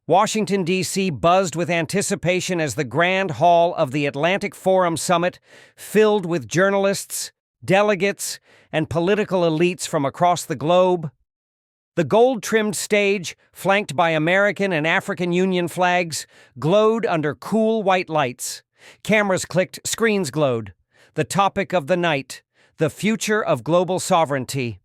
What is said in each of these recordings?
Washington, D.C. buzzed with anticipation as the grand hall of the Atlantic Forum Summit filled with journalists, delegates, and political elites from across the globe. The gold-trimmed stage, flanked by American and African Union flags, glowed under cool white lights. Cameras clicked, screens glowed. The topic of the night, the future of global sovereignty.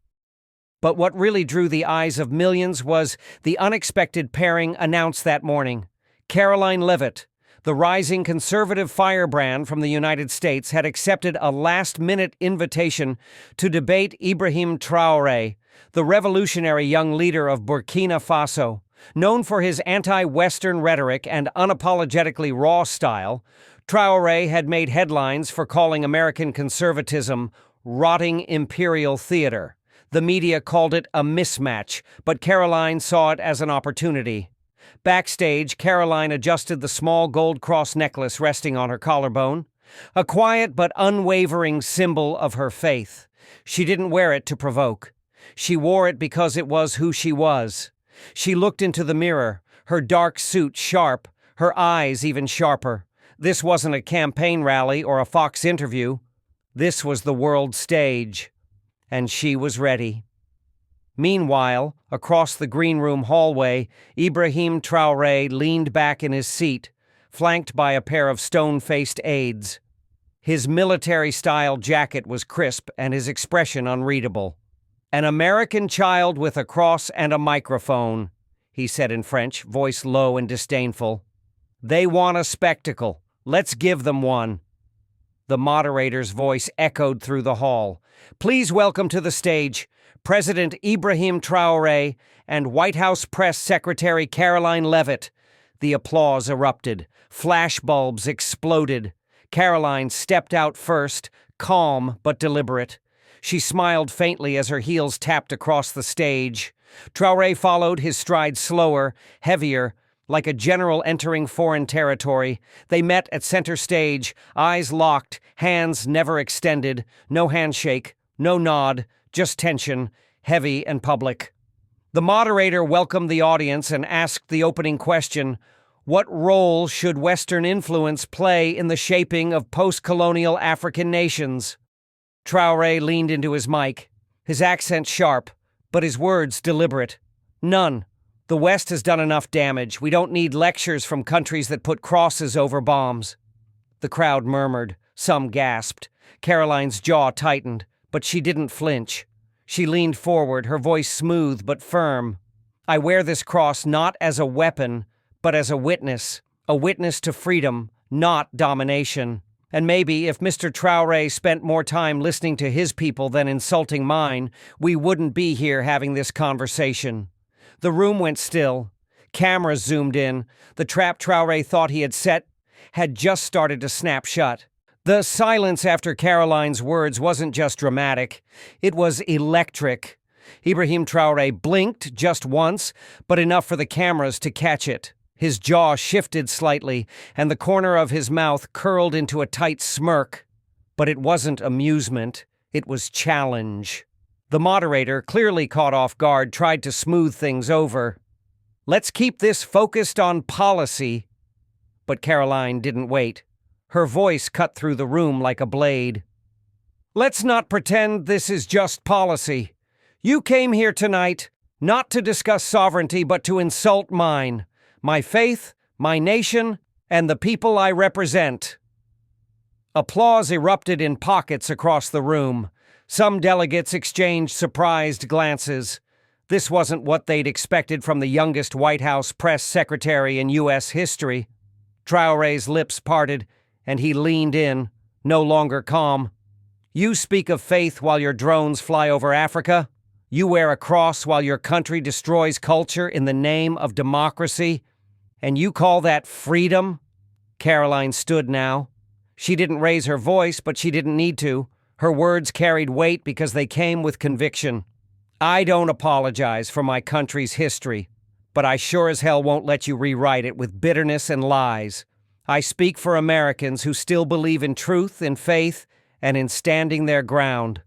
But what really drew the eyes of millions was the unexpected pairing announced that morning. Karoline Leavitt, the rising conservative firebrand from the United States, had accepted a last-minute invitation to debate Ibrahim Traoré, the revolutionary young leader of Burkina Faso. Known for his anti-Western rhetoric and unapologetically raw style, Traoré had made headlines for calling American conservatism rotting imperial theater. The media called it a mismatch, but Karoline saw it as an opportunity. Backstage, Karoline adjusted the small gold cross necklace resting on her collarbone, a quiet but unwavering symbol of her faith. She didn't wear it to provoke. She wore it because it was who she was. She looked into the mirror, her dark suit sharp, her eyes even sharper. This wasn't a campaign rally or a Fox interview. This was the world stage. And she was ready. Meanwhile, across the green room hallway, Ibrahim Traoré leaned back in his seat, flanked by a pair of stone-faced aides. His military-style jacket was crisp and his expression unreadable. "An American child with a cross and a microphone," he said in French, voice low and disdainful. "They want a spectacle. Let's give them one." The moderator's voice echoed through the hall. "Please welcome to the stage President Ibrahim Traoré and White House Press Secretary Karoline Leavitt." The applause erupted. Flashbulbs exploded. Karoline stepped out first, calm but deliberate. She smiled faintly as her heels tapped across the stage. Traoré followed, his stride slower, heavier, like a general entering foreign territory. They met at center stage, eyes locked, hands never extended, no handshake, no nod, just tension, heavy and public. The moderator welcomed the audience and asked the opening question: what role should Western influence play in the shaping of post-colonial African nations? Traoré leaned into his mic, his accent sharp, but his words deliberate. "None. The West has done enough damage. We don't need lectures from countries that put crosses over bombs." The crowd murmured. Some gasped. Karoline's jaw tightened, but she didn't flinch. She leaned forward, her voice smooth but firm. "I wear this cross not as a weapon, but as a witness to freedom, not domination. And maybe if Mr. Traoré spent more time listening to his people than insulting mine, we wouldn't be here having this conversation." The room went still. Cameras zoomed in. The trap Traoré thought he had set had just started to snap shut. The silence after Karoline's words wasn't just dramatic. It was electric. Ibrahim Traoré blinked just once, but enough for the cameras to catch it. His jaw shifted slightly, and the corner of his mouth curled into a tight smirk. But it wasn't amusement. It was challenge. The moderator, clearly caught off guard, tried to smooth things over. "Let's keep this focused on policy." But Karoline didn't wait. Her voice cut through the room like a blade. "Let's not pretend this is just policy. You came here tonight not to discuss sovereignty, but to insult mine, my faith, my nation, and the people I represent." Applause erupted in pockets across the room. Some delegates exchanged surprised glances. This wasn't what they'd expected from the youngest White House press secretary in U.S. history. Traoré's lips parted, and he leaned in, no longer calm. "You speak of faith while your drones fly over Africa? You wear a cross while your country destroys culture in the name of democracy? And you call that freedom?" Karoline stood now. She didn't raise her voice, but she didn't need to. Her words carried weight because they came with conviction. "I don't apologize for my country's history, but I sure as hell won't let you rewrite it with bitterness and lies. I speak for Americans who still believe in truth, in faith, and in standing their ground."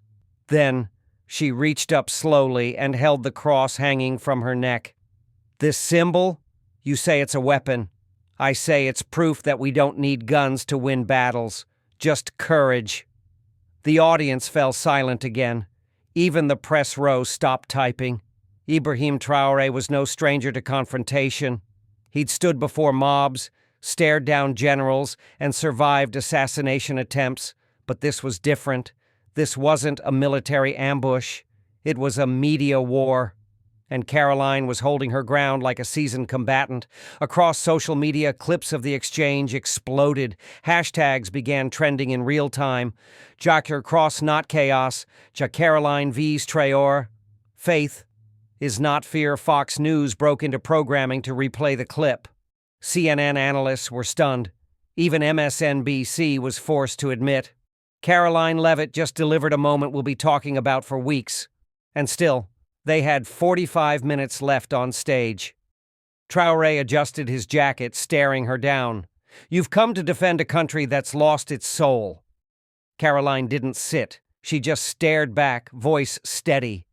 Then she reached up slowly and held the cross hanging from her neck. "This symbol, You say it's a weapon. I say it's proof that we don't need guns to win battles, just courage." The audience fell silent again. Even the press row stopped typing. Ibrahim Traoré was no stranger to confrontation. He'd stood before mobs, stared down generals, and survived assassination attempts. But this was different. This wasn't a military ambush. It was a media war. And Karoline was holding her ground like a seasoned combatant. Across social media, clips of the exchange exploded. Hashtags began trending in real time. Jacker cross not chaos. Karoline vs Traoré. Faith is not fear. Fox News broke into programming to replay the clip. CNN analysts were stunned. Even MSNBC was forced to admit. Karoline Leavitt just delivered a moment we'll be talking about for weeks. And still, they had 45 minutes left on stage. Traoré adjusted his jacket, staring her down. "You've come to defend a country that's lost its soul." Karoline didn't sit. She just stared back, voice steady.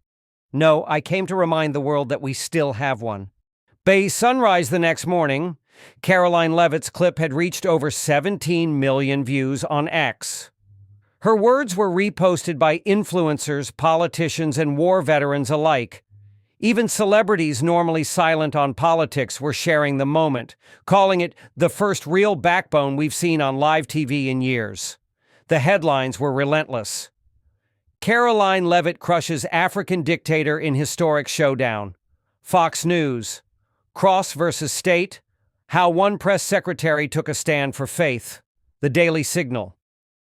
"No, I came to remind the world that we still have one." By sunrise the next morning, Karoline Leavitt's clip had reached over 17 million views on X. Her words were reposted by influencers, politicians, and war veterans alike. Even celebrities normally silent on politics were sharing the moment, calling it the first real backbone we've seen on live TV in years. The headlines were relentless. Karoline Leavitt crushes African dictator in historic showdown. Fox News. Cross versus state. How one press secretary took a stand for faith. The Daily Signal.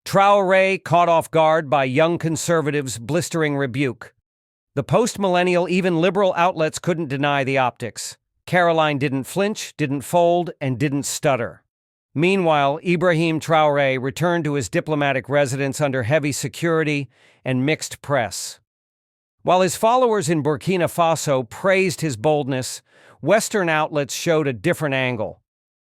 Traoré caught off guard by young conservatives' blistering rebuke. The post-millennial, even liberal outlets couldn't deny the optics. Karoline didn't flinch, didn't fold, and didn't stutter. Meanwhile, Ibrahim Traoré returned to his diplomatic residence under heavy security and mixed press. While his followers in Burkina Faso praised his boldness, Western outlets showed a different angle.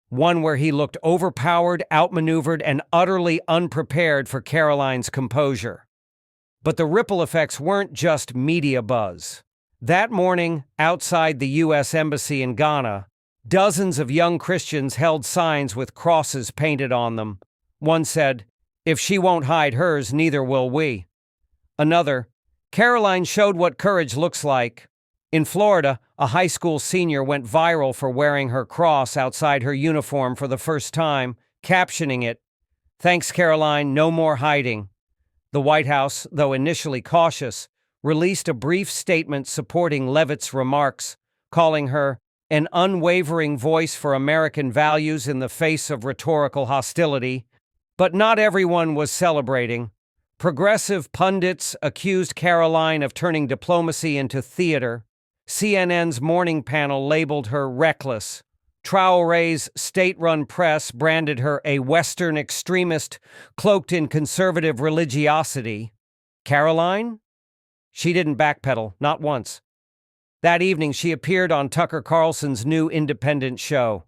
One where he looked overpowered, outmaneuvered, and utterly unprepared for Karoline's composure. But the ripple effects weren't just media buzz. That morning, outside the U.S. Embassy in Ghana, dozens of young Christians held signs with crosses painted on them. One said, "If she won't hide hers, neither will we." Another, "Karoline showed what courage looks like." In Florida, a high school senior went viral for wearing her cross outside her uniform for the first time, captioning it, "Thanks, Karoline, no more hiding." The White House, though initially cautious, released a brief statement supporting Leavitt's remarks, calling her an unwavering voice for American values in the face of rhetorical hostility. But not everyone was celebrating. Progressive pundits accused Karoline of turning diplomacy into theater. CNN's morning panel labeled her reckless. Traoré's state-run press branded her a Western extremist cloaked in conservative religiosity. Karoline? She didn't backpedal, not once. That evening, she appeared on Tucker Carlson's new independent show.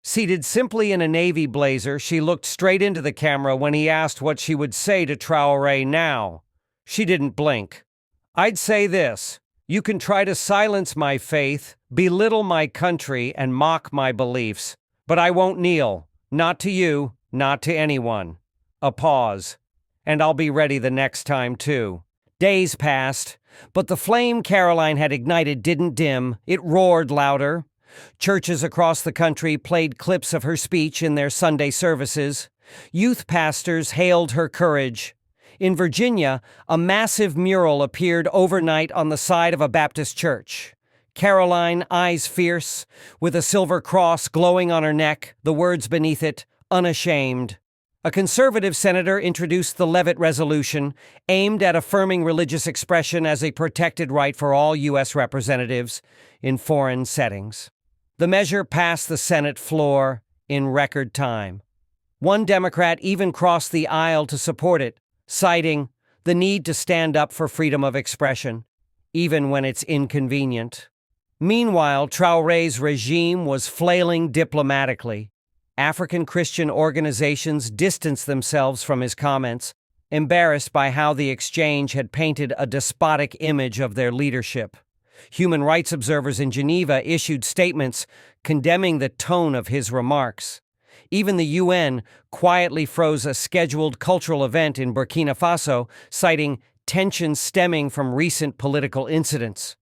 Seated simply in a navy blazer, she looked straight into the camera when he asked what she would say to Traoré now. She didn't blink. "I'd say this. You can try to silence my faith, belittle my country, and mock my beliefs. But I won't kneel. Not to you, not to anyone." A pause. "And I'll be ready the next time, too." Days passed, but the flame Karoline had ignited didn't dim. It roared louder. Churches across the country played clips of her speech in their Sunday services. Youth pastors hailed her courage. In Virginia, a massive mural appeared overnight on the side of a Baptist church. Karoline, eyes fierce, with a silver cross glowing on her neck, the words beneath it, "Unashamed." A conservative senator introduced the Leavitt resolution, aimed at affirming religious expression as a protected right for all U.S. representatives in foreign settings. The measure passed the Senate floor in record time. One Democrat even crossed the aisle to support it, citing the need to stand up for freedom of expression, even when it's inconvenient. Meanwhile, Traoré's regime was flailing diplomatically. African Christian organizations distanced themselves from his comments, embarrassed by how the exchange had painted a despotic image of their leadership. Human rights observers in Geneva issued statements condemning the tone of his remarks. Even the UN quietly froze a scheduled cultural event in Burkina Faso, citing tensions stemming from recent political incidents.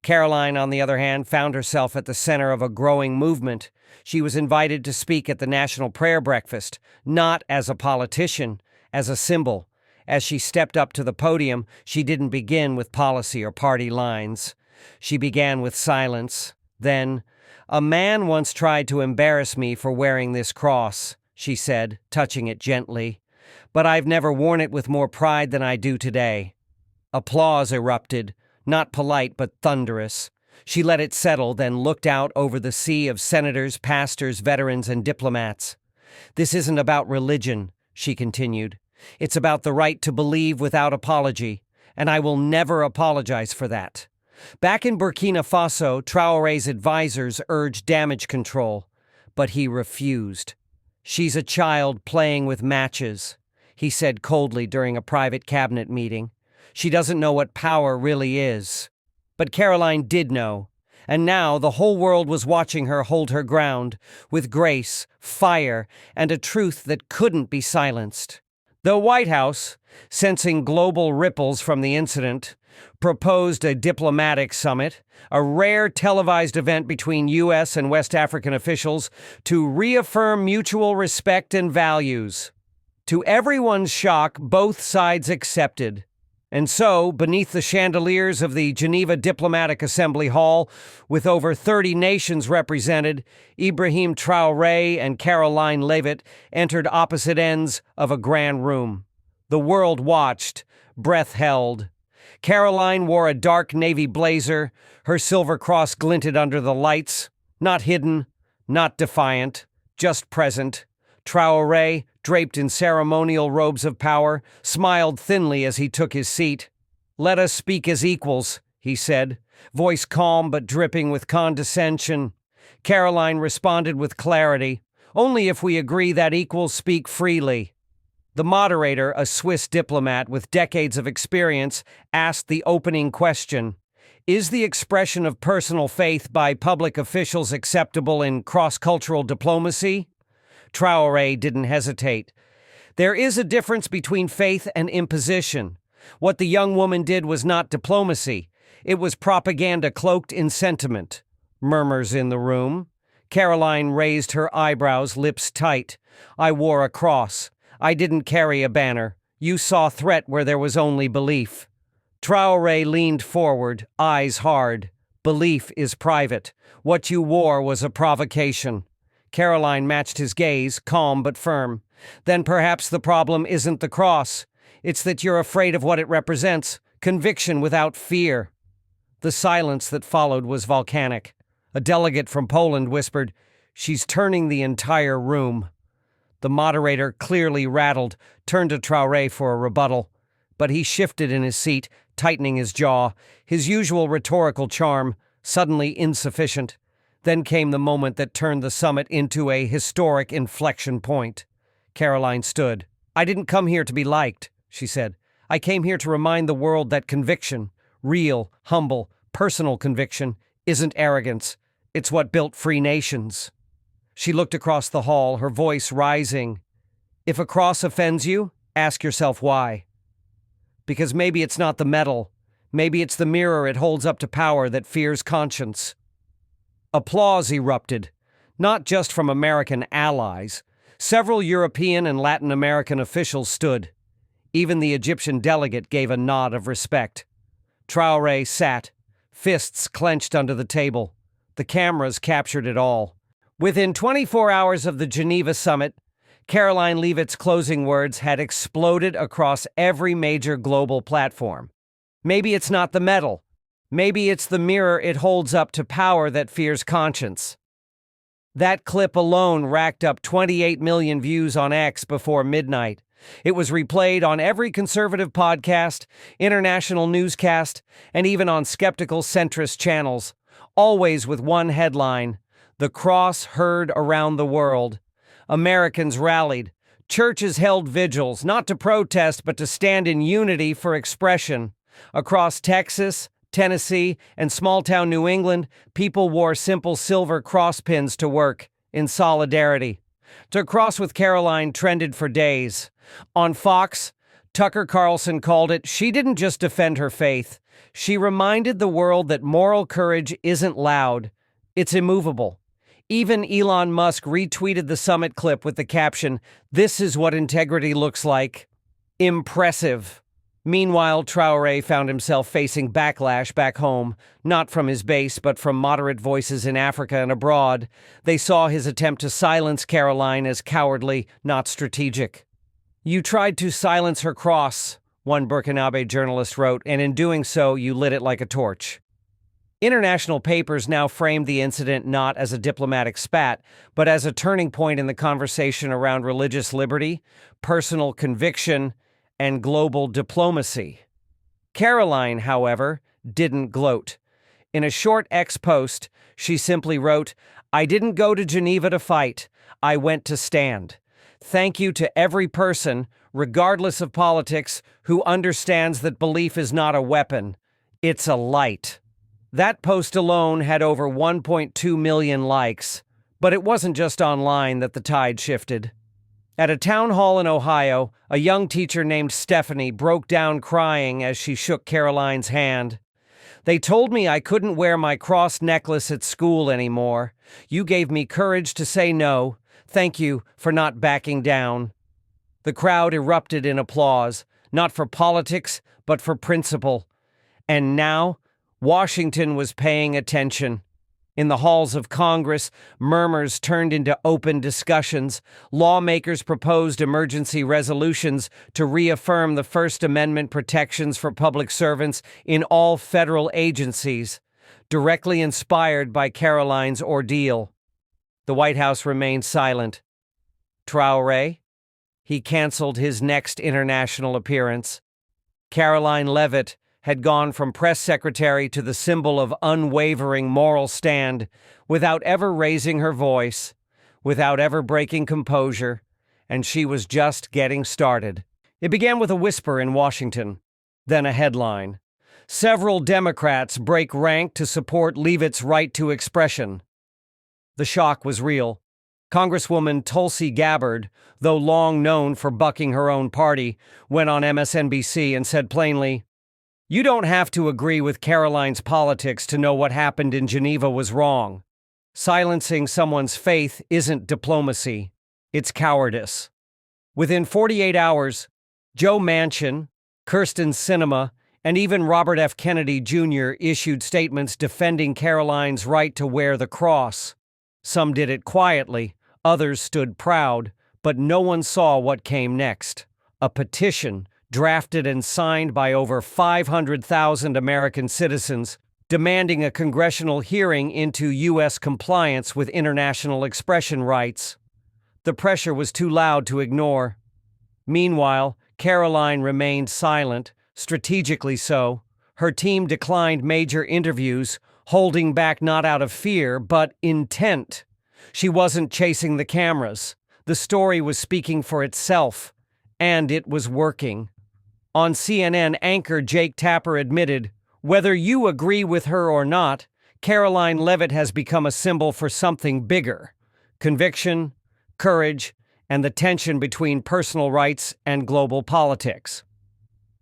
Karoline, on the other hand, found herself at the center of a growing movement. She was invited to speak at the National Prayer Breakfast, not as a politician, as a symbol. As she stepped up to the podium, she didn't begin with policy or party lines. She began with silence. Then, "A man once tried to embarrass me for wearing this cross," she said, touching it gently. "But I've never worn it with more pride than I do today." Applause erupted, not polite but thunderous. She let it settle, then looked out over the sea of senators, pastors, veterans, and diplomats. "This isn't about religion," she continued. "It's about the right to believe without apology, and I will never apologize for that." Back in Burkina Faso, Traoré's advisors urged damage control, but he refused. "She's a child playing with matches," he said coldly during a private cabinet meeting. "She doesn't know what power really is." But Karoline did know, and now the whole world was watching her hold her ground, with grace, fire, and a truth that couldn't be silenced. The White House, sensing global ripples from the incident, proposed a diplomatic summit, a rare televised event between U.S. and West African officials to reaffirm mutual respect and values. To everyone's shock, both sides accepted. And so, beneath the chandeliers of the Geneva Diplomatic Assembly Hall, with over 30 nations represented, Ibrahim Traoré and Karoline Leavitt entered opposite ends of a grand room. The world watched, breath held. Karoline wore a dark navy blazer. Her silver cross glinted under the lights. Not hidden, not defiant, just present. Traoré, draped in ceremonial robes of power, smiled thinly as he took his seat. "Let us speak as equals," he said, voice calm but dripping with condescension. Karoline responded with clarity, "Only if we agree that equals speak freely." The moderator, a Swiss diplomat with decades of experience, asked the opening question: "Is the expression of personal faith by public officials acceptable in cross-cultural diplomacy?" Traoré didn't hesitate. "There is a difference between faith and imposition. What the young woman did was not diplomacy. It was propaganda cloaked in sentiment." Murmurs in the room. Karoline raised her eyebrows, lips tight. "I wore a cross. I didn't carry a banner. You saw threat where there was only belief." Traoré leaned forward, eyes hard. "Belief is private. What you wore was a provocation." Karoline matched his gaze, calm but firm. "Then perhaps the problem isn't the cross. It's that you're afraid of what it represents, conviction without fear." The silence that followed was volcanic. A delegate from Poland whispered, "She's turning the entire room." The moderator, clearly rattled, turned to Traoré for a rebuttal. But he shifted in his seat, tightening his jaw, his usual rhetorical charm suddenly insufficient. Then came the moment that turned the summit into a historic inflection point. Karoline stood. "I didn't come here to be liked," she said. "I came here to remind the world that conviction, real, humble, personal conviction, isn't arrogance. It's what built free nations." She looked across the hall, her voice rising. "If a cross offends you, ask yourself why. Because maybe it's not the metal. Maybe it's the mirror it holds up to power that fears conscience." Applause erupted, not just from American allies. Several European and Latin American officials stood. Even the Egyptian delegate gave a nod of respect. Traoré sat, fists clenched under the table. The cameras captured it all. Within 24 hours of the Geneva summit, Karoline Leavitt's closing words had exploded across every major global platform. "Maybe it's not the metal. Maybe it's the mirror it holds up to power that fears conscience." That clip alone racked up 28 million views on X before midnight. It was replayed on every conservative podcast, international newscast, and even on skeptical centrist channels, always with one headline: "The cross heard around the world." Americans rallied. Churches held vigils, not to protest but to stand in unity for expression. Across Texas, Tennessee, and small-town New England, people wore simple silver cross pins to work in solidarity. To cross with Karoline trended for days. On Fox, Tucker Carlson called it, "She didn't just defend her faith. She reminded the world that moral courage isn't loud. It's immovable." Even Elon Musk retweeted the summit clip with the caption, "This is what integrity looks like. Impressive." Meanwhile, Traoré found himself facing backlash back home, not from his base, but from moderate voices in Africa and abroad. They saw his attempt to silence Karoline as cowardly, not strategic. "You tried to silence her cross," one Burkinabe journalist wrote, "and in doing so, you lit it like a torch." International papers now framed the incident not as a diplomatic spat, but as a turning point in the conversation around religious liberty, personal conviction, and global diplomacy. Karoline, however, didn't gloat. In a short X post, she simply wrote, "I didn't go to Geneva to fight. I went to stand. Thank you to every person, regardless of politics, who understands that belief is not a weapon. It's a light." That post alone had over 1.2 million likes, but it wasn't just online that the tide shifted. At a town hall in Ohio, a young teacher named Stephanie broke down crying as she shook Karoline's hand. "They told me I couldn't wear my cross necklace at school anymore. You gave me courage to say no. Thank you for not backing down." The crowd erupted in applause, not for politics, but for principle. And now, Washington was paying attention. In the halls of Congress, murmurs turned into open discussions. Lawmakers proposed emergency resolutions to reaffirm the First Amendment protections for public servants in all federal agencies, directly inspired by Karoline's ordeal. The White House remained silent. Traoré? He canceled his next international appearance. Karoline Leavitt had gone from press secretary to the symbol of unwavering moral stand, without ever raising her voice, without ever breaking composure, and she was just getting started. It began with a whisper in Washington, then a headline. Several Democrats break rank to support Leavitt's right to expression. The shock was real. Congresswoman Tulsi Gabbard, though long known for bucking her own party, went on MSNBC and said plainly, "You don't have to agree with Karoline's politics to know what happened in Geneva was wrong. Silencing someone's faith isn't diplomacy, it's cowardice." Within 48 hours, Joe Manchin, Kyrsten Sinema, and even Robert F. Kennedy Jr. issued statements defending Karoline's right to wear the cross. Some did it quietly, others stood proud, but no one saw what came next. A petition drafted and signed by over 500,000 American citizens, demanding a congressional hearing into U.S. compliance with international expression rights. The pressure was too loud to ignore. Meanwhile, Karoline remained silent, strategically so. Her team declined major interviews, holding back not out of fear, but intent. She wasn't chasing the cameras. The story was speaking for itself, and it was working. On CNN, anchor Jake Tapper admitted, "Whether you agree with her or not, Karoline Leavitt has become a symbol for something bigger: conviction, courage, and the tension between personal rights and global politics."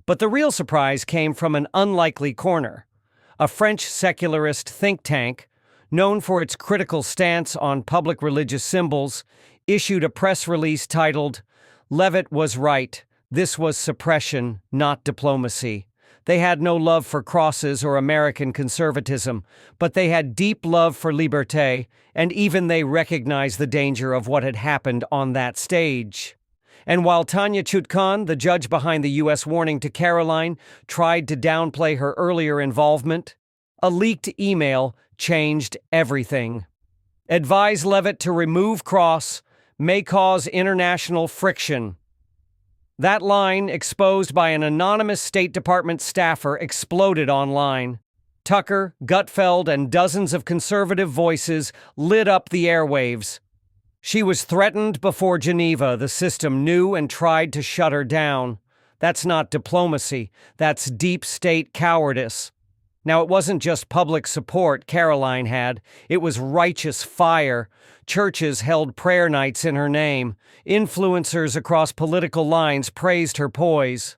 But the real surprise came from an unlikely corner. A French secularist think tank, known for its critical stance on public religious symbols, issued a press release titled, "Leavitt was right. This was suppression, not diplomacy." They had no love for crosses or American conservatism, but they had deep love for liberté, and even they recognized the danger of what had happened on that stage. And while Tanya Chutkan, the judge behind the U.S. warning to Karoline, tried to downplay her earlier involvement, a leaked email changed everything. "Advise Leavitt to remove cross, may cause international friction." That line, exposed by an anonymous State Department staffer, exploded online. Tucker, Gutfeld, and dozens of conservative voices lit up the airwaves. She was threatened before Geneva. The system knew and tried to shut her down. That's not diplomacy. That's deep state cowardice. Now, it wasn't just public support Karoline had, it was righteous fire. Churches held prayer nights in her name. Influencers across political lines praised her poise.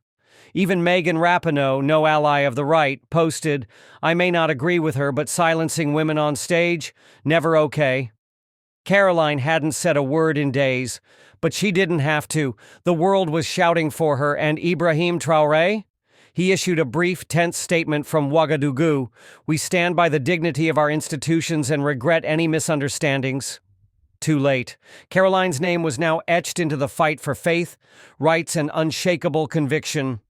Even Megan Rapinoe, no ally of the right, posted, "I may not agree with her, but silencing women on stage? Never okay." Karoline hadn't said a word in days, but she didn't have to. The world was shouting for her, and Ibrahim Traoré? He issued a brief, tense statement from Ouagadougou. "We stand by the dignity of our institutions and regret any misunderstandings." Too late. Karoline's name was now etched into the fight for faith, rights, and unshakable conviction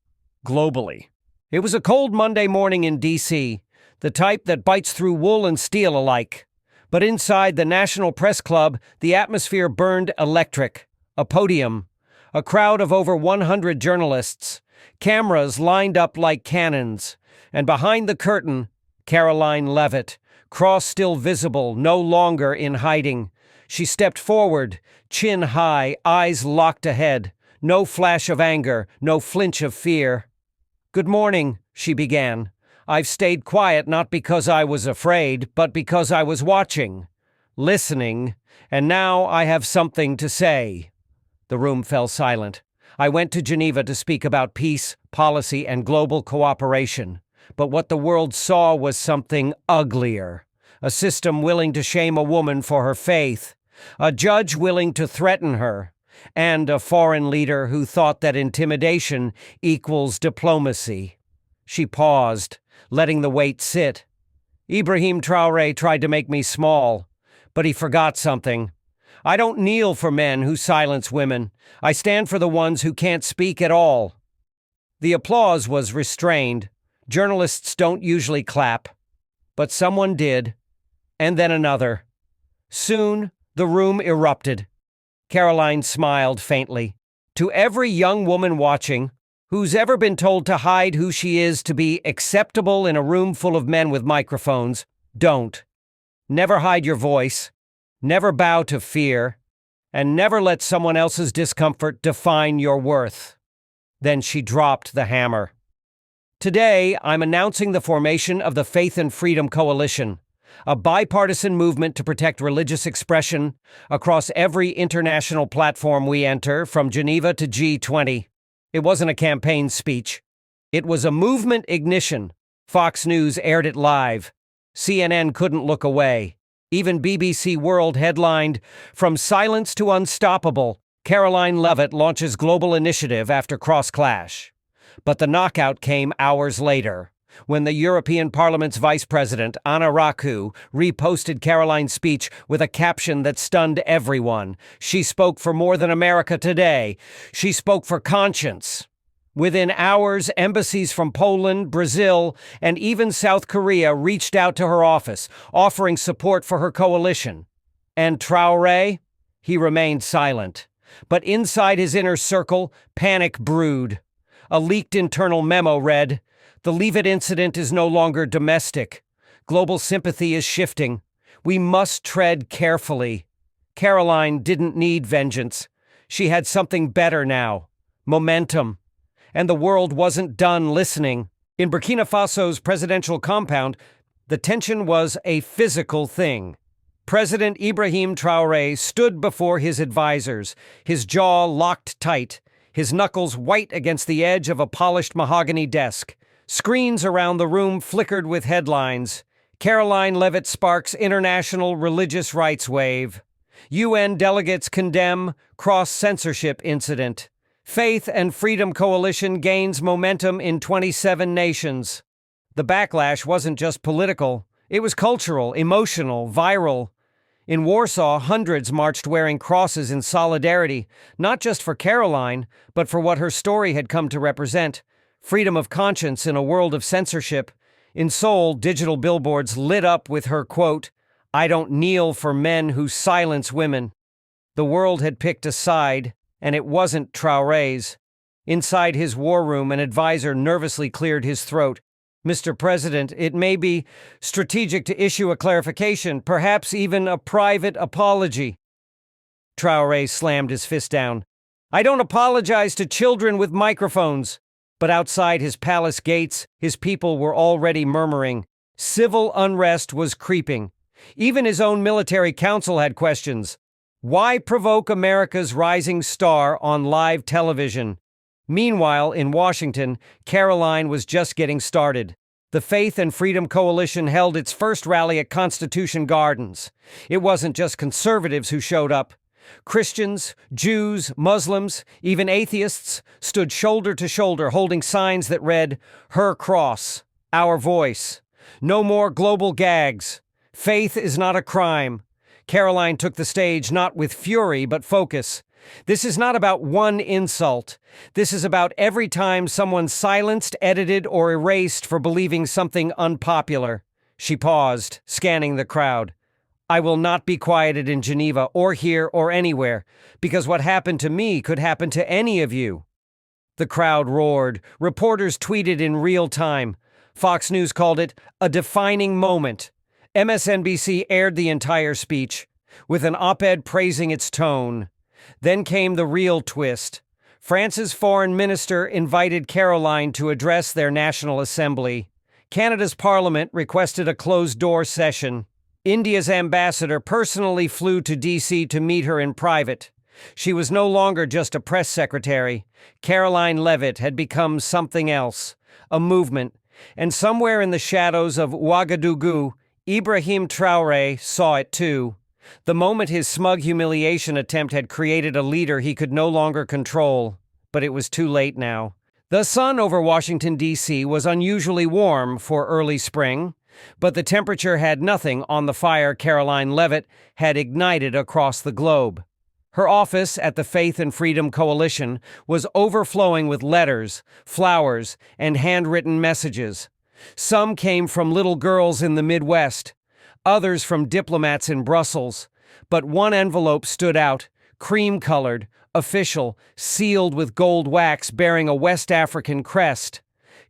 globally. It was a cold Monday morning in D.C., the type that bites through wool and steel alike. But inside the National Press Club, the atmosphere burned electric. A podium, a crowd of over 100 journalists, cameras lined up like cannons, and behind the curtain, Karoline Leavitt, cross still visible, no longer in hiding. She stepped forward, chin high, eyes locked ahead. No flash of anger, no flinch of fear. "Good morning," she began. "I've stayed quiet not because I was afraid, but because I was watching, listening, and now I have something to say." The room fell silent. I went to Geneva to speak about peace, policy, and global cooperation. But what the world saw was something uglier. A system willing to shame a woman for her faith, a judge willing to threaten her, and a foreign leader who thought that intimidation equals diplomacy. She paused, letting the weight sit. Ibrahim Traoré tried to make me small, but he forgot something. I don't kneel for men who silence women. I stand for the ones who can't speak at all. The applause was restrained. Journalists don't usually clap. But someone did, and then another. Soon, the room erupted. Karoline smiled faintly. "To every young woman watching, who's ever been told to hide who she is to be acceptable in a room full of men with microphones, don't. Never hide your voice, never bow to fear, and never let someone else's discomfort define your worth." Then she dropped the hammer. Today, I'm announcing the formation of the Faith and Freedom Coalition, a bipartisan movement to protect religious expression across every international platform we enter, from Geneva to G20. It wasn't a campaign speech. It was a movement ignition. Fox News aired it live. CNN couldn't look away. Even BBC World headlined, "From Silence to Unstoppable, Karoline Leavitt launches global initiative after cross-clash." But the knockout came hours later, when the European Parliament's Vice President, Anna Raku, reposted Karoline's speech with a caption that stunned everyone. She spoke for more than America today. She spoke for conscience. Within hours, embassies from Poland, Brazil, and even South Korea reached out to her office, offering support for her coalition. And Traoré? He remained silent. But inside his inner circle, panic brewed. A leaked internal memo read, "The Leavitt incident is no longer domestic. Global sympathy is shifting. We must tread carefully." Karoline didn't need vengeance. She had something better now. Momentum. And the world wasn't done listening. In Burkina Faso's presidential compound, the tension was a physical thing. President Ibrahim Traoré stood before his advisors, his jaw locked tight, his knuckles white against the edge of a polished mahogany desk. Screens around the room flickered with headlines. Karoline Leavitt sparks international religious rights wave. UN delegates condemn cross-censorship incident. Faith and Freedom Coalition gains momentum in 27 nations. The backlash wasn't just political. It was cultural, emotional, viral. In Warsaw, hundreds marched wearing crosses in solidarity, not just for Karoline, but for what her story had come to represent: freedom of conscience in a world of censorship. In Seoul, digital billboards lit up with her quote, "I don't kneel for men who silence women." The world had picked a side, and it wasn't Traoré's. Inside his war room, an advisor nervously cleared his throat. "Mr. President, it may be strategic to issue a clarification, perhaps even a private apology." Traoré slammed his fist down. "I don't apologize to children with microphones. But outside his palace gates, his people were already murmuring. Civil unrest was creeping. Even his own military council had questions. Why provoke America's rising star on live television? Meanwhile, in Washington, Karoline was just getting started. The Faith and Freedom Coalition held its first rally at Constitution Gardens. It wasn't just conservatives who showed up. Christians, Jews, Muslims, even atheists stood shoulder to shoulder holding signs that read, "Her cross, our voice. No more global gags. Faith is not a crime." Karoline took the stage not with fury but focus. This is not about one insult. This is about every time someone silenced, edited, or erased for believing something unpopular. She paused, scanning the crowd. I will not be quieted in Geneva or here or anywhere, because what happened to me could happen to any of you. The crowd roared. Reporters tweeted in real time. Fox News called it a defining moment. MSNBC aired the entire speech, with an op-ed praising its tone. Then came the real twist. France's foreign minister invited Karoline to address their National Assembly. Canada's parliament requested a closed-door session. India's ambassador personally flew to D.C. to meet her in private. She was no longer just a press secretary. Karoline Leavitt had become something else, a movement. And somewhere in the shadows of Ouagadougou, Ibrahim Traoré saw it too. The moment his smug humiliation attempt had created a leader he could no longer control. But it was too late now. The sun over Washington, D.C. was unusually warm for early spring, but the temperature had nothing on the fire Karoline Leavitt had ignited across the globe. Her office at the Faith and Freedom Coalition was overflowing with letters, flowers, and handwritten messages. Some came from little girls in the Midwest, others from diplomats in Brussels, but one envelope stood out, cream-colored, official, sealed with gold wax bearing a West African crest.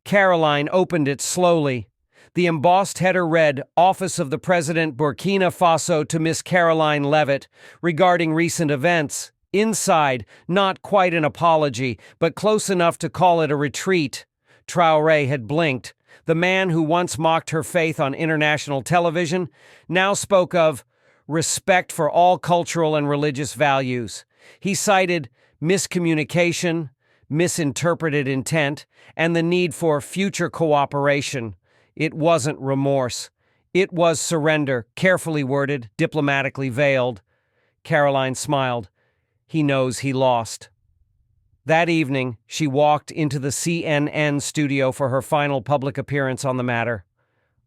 Karoline opened it slowly. The embossed header read, Office of the President, Burkina Faso, to Miss Karoline Leavitt, regarding recent events. Inside, not quite an apology, but close enough to call it a retreat. Traoré had blinked. The man who once mocked her faith on international television now spoke of respect for all cultural and religious values. He cited miscommunication, misinterpreted intent, and the need for future cooperation. It wasn't remorse. It was surrender, carefully worded, diplomatically veiled. Karoline smiled. He knows he lost. That evening, she walked into the CNN studio for her final public appearance on the matter.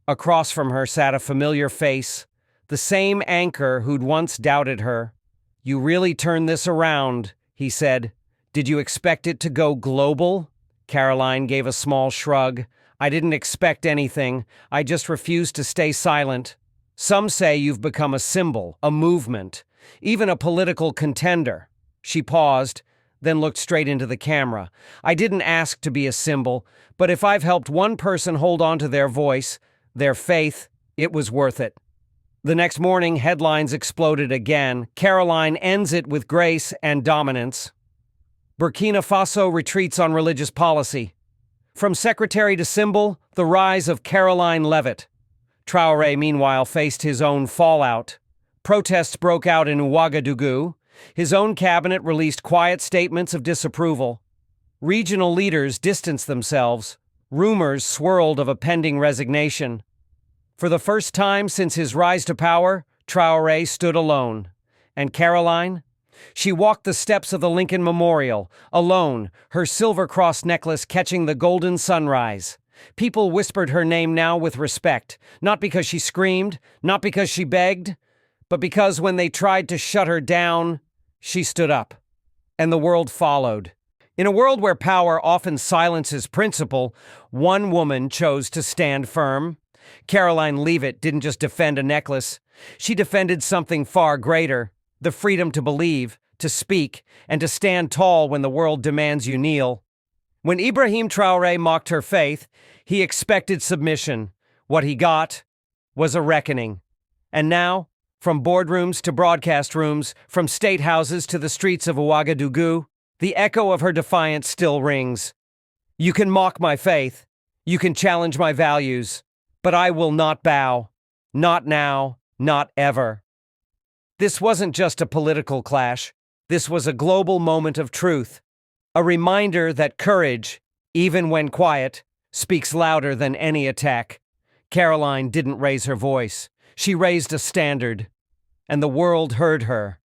Across from her sat a familiar face, the same anchor who'd once doubted her. You really turned this around, he said. Did you expect it to go global? Karoline gave a small shrug. I didn't expect anything. I just refused to stay silent. Some say you've become a symbol, a movement, even a political contender. She paused, then looked straight into the camera. I didn't ask to be a symbol, but if I've helped one person hold on to their voice, their faith, it was worth it. The next morning, headlines exploded again. Karoline ends it with grace and dominance. Burkina Faso retreats on religious policy. From secretary to symbol, the rise of Karoline Leavitt. Traoré, meanwhile, faced his own fallout. Protests broke out in Ouagadougou. His own cabinet released quiet statements of disapproval. Regional leaders distanced themselves. Rumors swirled of a pending resignation. For the first time since his rise to power, Traoré stood alone. And Karoline? She walked the steps of the Lincoln Memorial, alone, her silver cross necklace catching the golden sunrise. People whispered her name now with respect, not because she screamed, not because she begged, but because when they tried to shut her down, she stood up. And the world followed. In a world where power often silences principle, one woman chose to stand firm. Karoline Leavitt didn't just defend a necklace. She defended something far greater. The freedom to believe, to speak, and to stand tall when the world demands you kneel. When Ibrahim Traoré mocked her faith, he expected submission. What he got was a reckoning. And now, from boardrooms to broadcast rooms, from state houses to the streets of Ouagadougou, the echo of her defiance still rings. You can mock my faith. You can challenge my values. But I will not bow. Not now. Not ever. This wasn't just a political clash. This was a global moment of truth. A reminder that courage, even when quiet, speaks louder than any attack. Karoline didn't raise her voice. She raised a standard. And the world heard her.